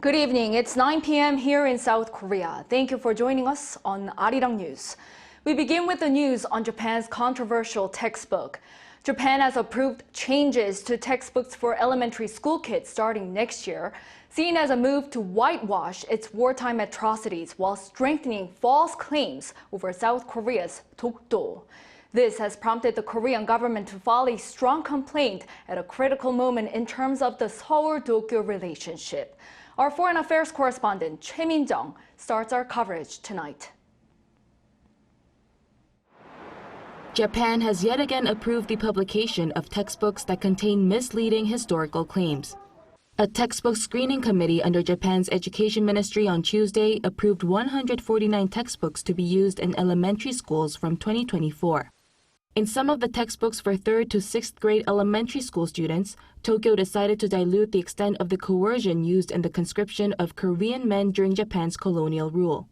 Good evening. It's 9 p.m. here in South Korea. Thank you for joining us on Arirang News. We begin with the news on Japan's controversial textbook. Japan has approved changes to textbooks for elementary school kids starting next year, seen as a move to whitewash its wartime atrocities while strengthening false claims over South Korea's Dokdo. This has prompted the Korean government to file a strong complaint at a critical moment in terms of the Seoul-Tokyo relationship. Our foreign affairs correspondent Choi Min-jung starts our coverage tonight. Japan has yet again approved the publication of textbooks that contain misleading historical claims. A textbook screening committee under Japan's Education Ministry on Tuesday approved 149 textbooks to be used in elementary schools from 2024. In some of the textbooks for 3rd to 6th grade elementary school students, Tokyo decided to dilute the extent of the coercion used in the conscription of Korean men during Japan's colonial rule.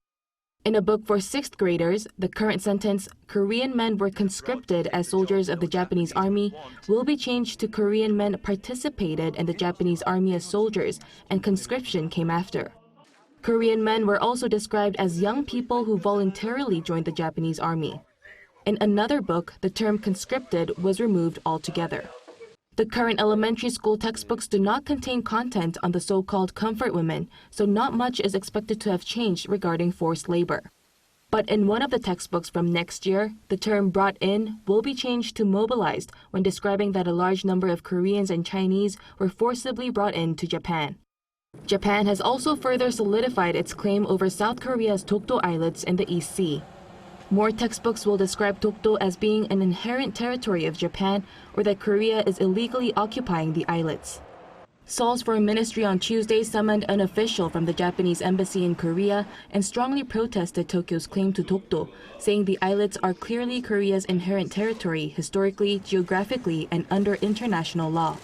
In a book for 6th graders, the current sentence, "Korean men were conscripted as soldiers of the Japanese army," will be changed to "Korean men participated in the Japanese army as soldiers, and conscription came after." Korean men were also described as young people who voluntarily joined the Japanese army. In another book, the term conscripted was removed altogether. The current elementary school textbooks do not contain content on the so-called comfort women, so not much is expected to have changed regarding forced labor. But in one of the textbooks from next year, the term brought in will be changed to mobilized when describing that a large number of Koreans and Chinese were forcibly brought into Japan. Japan has also further solidified its claim over South Korea's Dokdo islets in the East Sea. More textbooks will describe Dokdo as being an inherent territory of Japan or that Korea is illegally occupying the islets. Seoul's foreign ministry on Tuesday summoned an official from the Japanese embassy in Korea and strongly protested Tokyo's claim to Dokdo, saying the islets are clearly Korea's inherent territory historically, geographically, and under international law.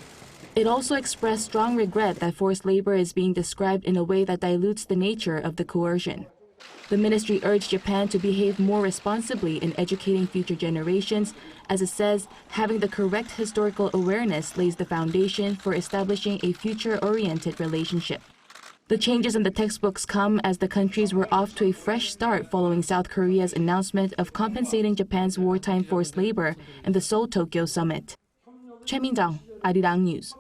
It also expressed strong regret that forced labor is being described in a way that dilutes the nature of the coercion. The ministry urged Japan to behave more responsibly in educating future generations. As it says, having the correct historical awareness lays the foundation for establishing a future-oriented relationship. The changes in the textbooks come as the countries were off to a fresh start following South Korea's announcement of compensating Japan's wartime forced labor in the Seoul-Tokyo summit. Choi Min-jung, Arirang News.